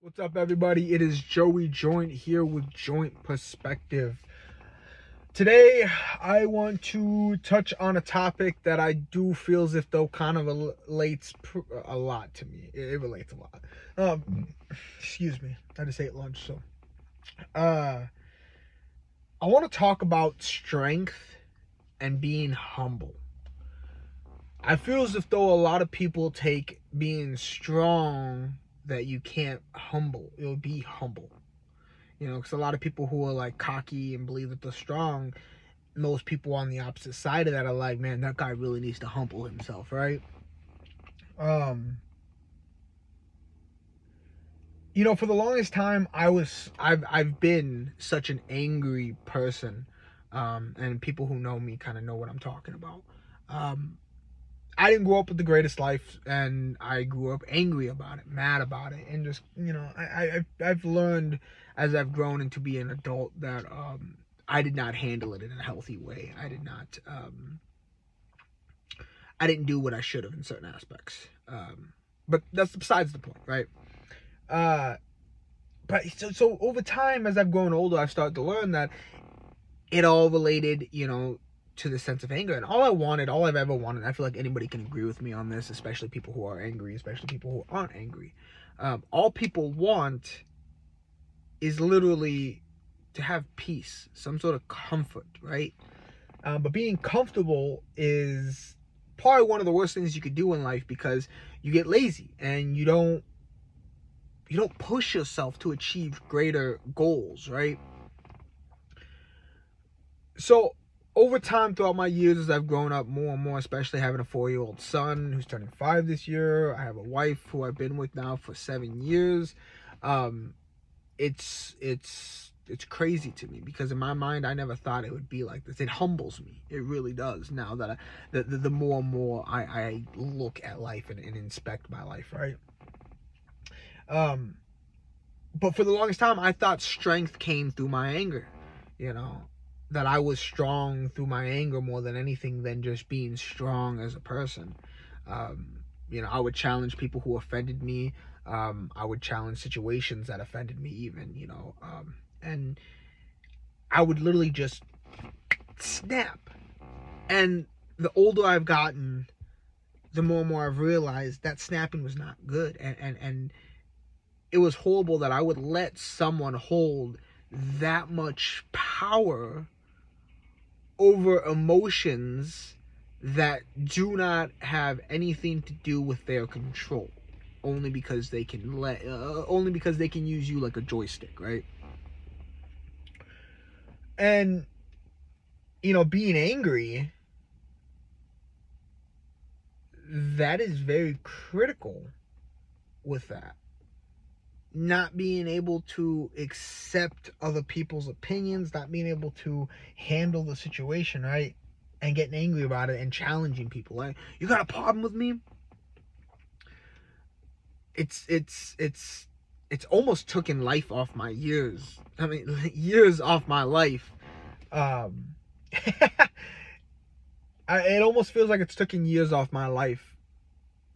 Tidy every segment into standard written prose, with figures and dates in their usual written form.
What's up, everybody? It is Joey Joint here with Joint Perspective. Today, I want to touch on a topic that I do feel as if though kind of relates a lot to me. It relates a lot. Excuse me. I just ate lunch, so. I want to talk about strength and being humble. I feel as if though a lot of people take being strong that you can't be humble. Because a lot of people who are like cocky and believe that they're strong, most people on the opposite side of that are like, man, that guy really needs to humble himself, right? For the longest time, I've been such an angry person, and people who know me kind of know what I'm talking about. I didn't grow up with the greatest life, and I grew up angry about it, mad about it, and just I've learned as I've grown into be an adult that I did not handle it in a healthy way. I didn't do what I should have in certain aspects. But that's besides the point, right? But so over time, as I've grown older, I've started to learn that it all related, to the sense of anger. And all I've ever wanted, I feel like anybody can agree with me on this, especially people who are angry, especially people who aren't angry. All people want is literally to have peace, some sort of comfort, right? But being comfortable is probably one of the worst things you could do in life, because you get lazy and you don't push yourself to achieve greater goals, right? So over time, throughout my years, as I've grown up more and more, especially having a 4-year-old son who's turning 5 this year, I have a wife who I've been with now for 7 years. It's crazy to me, because in my mind, I never thought it would be like this. It humbles me. It really does. Now that the more and more I look at life and inspect my life, right? But for the longest time, I thought strength came through my anger, that I was strong through my anger more than anything than just being strong as a person. I would challenge people who offended me. I would challenge situations that offended me even, and I would literally just snap. And the older I've gotten, the more and more I've realized that snapping was not good. And it was horrible that I would let someone hold that much power over emotions that do not have anything to do with their control, only because they can use you like a joystick, right? And being angry, that is very critical with that. Not being able to accept other people's opinions, not being able to handle the situation, right? And getting angry about it and challenging people. Like, you got a problem with me? It's almost taken life off my years. I mean, years off my life. It almost feels like it's taken years off my life,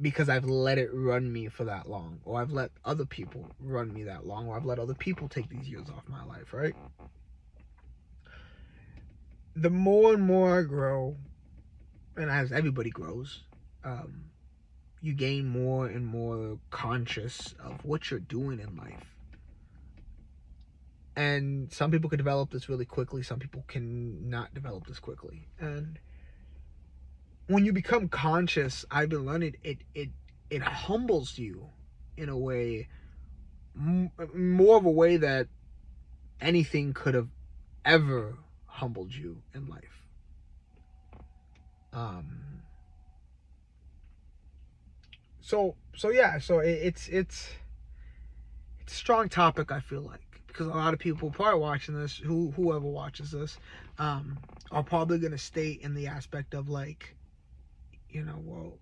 because I've let it run me for that long, or I've let other people run me that long, or I've let other people take these years off my life, right? The more and more I grow, and as everybody grows, you gain more and more conscious of what you're doing in life. And some people can develop this really quickly, some people can not develop this quickly. And when you become conscious, I've been learning, it humbles you in a way, more of a way that anything could have ever humbled you in life. So it's a strong topic, I feel like, because a lot of people probably watching this, whoever watches this, are probably gonna state in the aspect of like, well,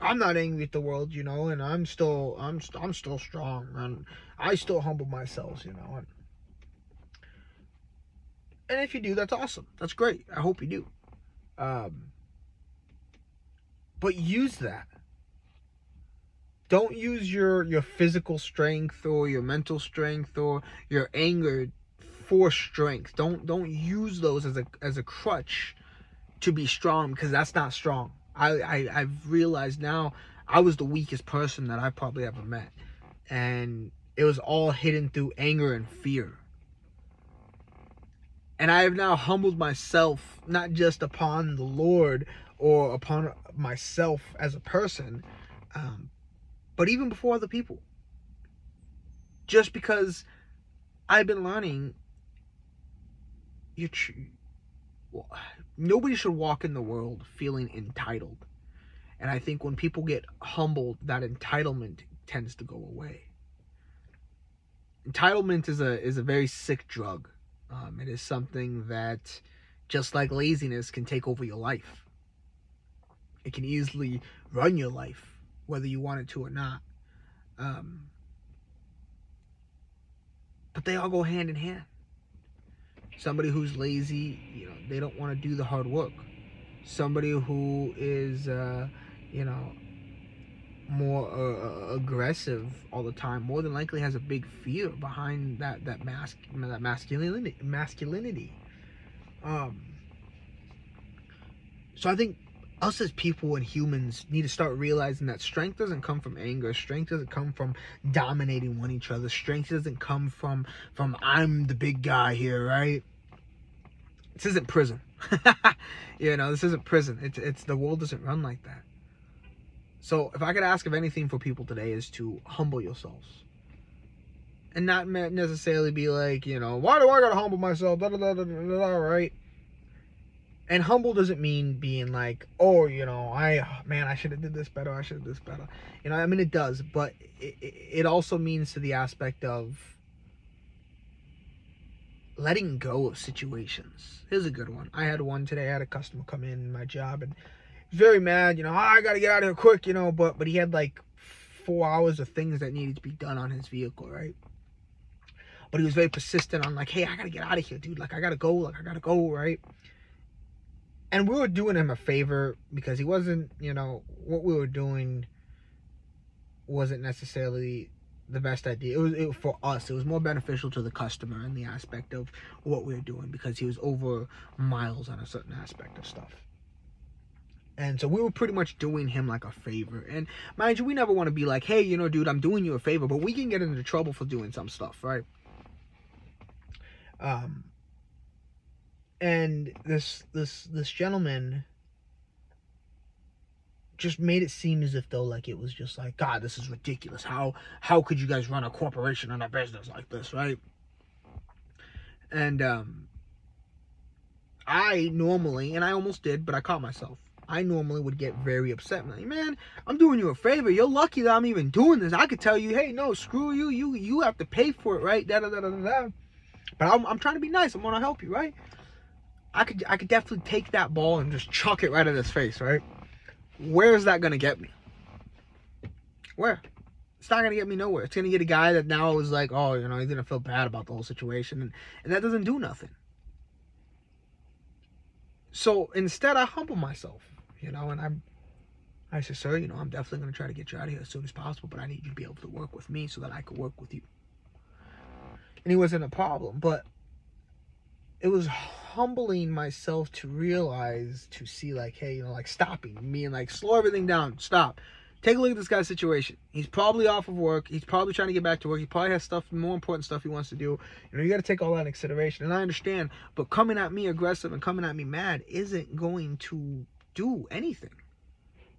I'm not angry at the world, and I'm still strong, and I still humble myself, and if you do, that's awesome. That's great. I hope you do. But use that. Don't use your physical strength or your mental strength or your anger for strength. Don't use those as a crutch to be strong, because that's not strong. I've realized now I was the weakest person that I probably ever met, and it was all hidden through anger and fear. And I have now humbled myself, not just upon the Lord or upon myself as a person, but even before other people. Just because I've been learning, nobody should walk in the world feeling entitled. And I think when people get humbled, that entitlement tends to go away. Entitlement is a very sick drug. It is something that, just like laziness, can take over your life. It can easily run your life, whether you want it to or not. But they all go hand in hand. Somebody who's lazy, they don't want to do the hard work. Somebody who is, more aggressive all the time, more than likely has a big fear behind that masculinity. So I think us as people and humans need to start realizing that strength doesn't come from anger. Strength doesn't come from dominating one each other. Strength doesn't come from I'm the big guy here, right? This isn't prison. This isn't prison. It's the world doesn't run like that. So if I could ask of anything for people today, is to humble yourselves. And not necessarily be like, why do I gotta humble myself? Right? And humble doesn't mean being like, oh, I should have did this better. I should have did this better. It does, but it also means to the aspect of letting go of situations. Here's a good one. I had one today. I had a customer come in my job and very mad, I gotta get out of here quick, but he had like 4 hours of things that needed to be done on his vehicle, right? But he was very persistent on like, hey, I gotta get out of here, dude. Like, I gotta go, right? And we were doing him a favor because he wasn't, what we were doing wasn't necessarily the best idea. It was for us. It was more beneficial to the customer in the aspect of what we were doing, because he was over miles on a certain aspect of stuff. And so we were pretty much doing him like a favor. And mind you, we never want to be like, hey, dude, I'm doing you a favor. But we can get into trouble for doing some stuff, right? And this gentleman just made it seem as if though like it was just like, God, this is ridiculous. How could you guys run a corporation and a business like this, right? And I normally, and I almost did, but I caught myself. I normally would get very upset. I'm like, man, I'm doing you a favor. You're lucky that I'm even doing this. I could tell you, hey, no, screw you. You have to pay for it, right? But I'm trying to be nice. I'm gonna help you, right? I could definitely take that ball and just chuck it right in his face, right? Where is that gonna get me? Where? It's not gonna get me nowhere. It's gonna get a guy that now is like, oh, he's gonna feel bad about the whole situation, and that doesn't do nothing. So instead, I humble myself, and I said, sir, I'm definitely going to try to get you out of here as soon as possible, but I need you to be able to work with me so that I could work with you. And he wasn't a problem, but it was humbling myself to realize, to see like, hey, like stopping me and like slow everything down, stop. Take a look at this guy's situation. He's probably off of work. He's probably trying to get back to work. He probably has more important stuff he wants to do. You got to take all that in consideration. And I understand, but coming at me aggressive and coming at me mad isn't going to do anything.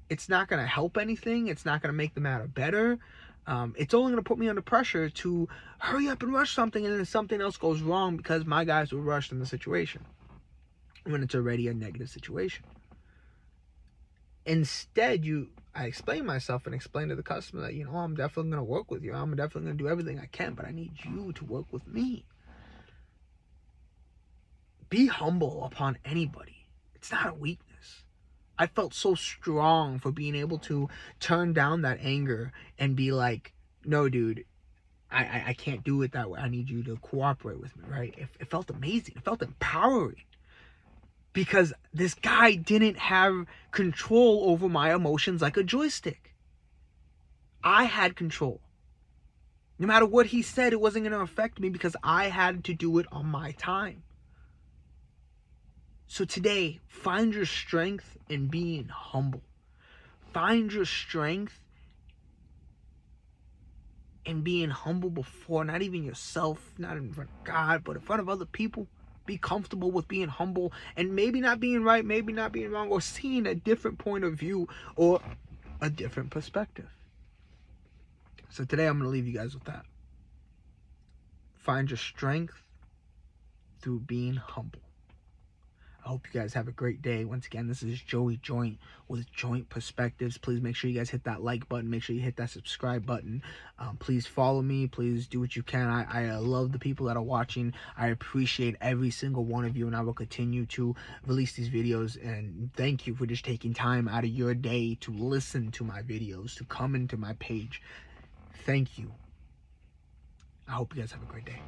It's not going to help anything. It's not going to make the matter better. It's only going to put me under pressure to hurry up and rush something, and then something else goes wrong because my guys were rushed in the situation when it's already a negative situation. Instead, I explain myself and explain to the customer that, I'm definitely going to work with you. I'm definitely going to do everything I can, but I need you to work with me. Be humble upon anybody. It's not a weakness. I felt so strong for being able to turn down that anger and be like, no, dude, I can't do it that way. I need you to cooperate with me, right? It felt amazing. It felt empowering. Because this guy didn't have control over my emotions like a joystick. I had control. No matter what he said, it wasn't going to affect me because I had to do it on my time. So today, find your strength in being humble. Find your strength in being humble before not even yourself, not in front of God, but in front of other people. Be comfortable with being humble and maybe not being right, maybe not being wrong, or seeing a different point of view or a different perspective. So today I'm going to leave you guys with that. Find your strength through being humble. I hope you guys have a great day. Once again, this is Joey Joint with Joint Perspectives. Please make sure you guys hit that like button. Make sure you hit that subscribe button. Please follow me. Please do what you can. I love the people that are watching. I appreciate every single one of you, and I will continue to release these videos. And thank you for just taking time out of your day to listen to my videos, to come into my page. Thank you. I hope you guys have a great day.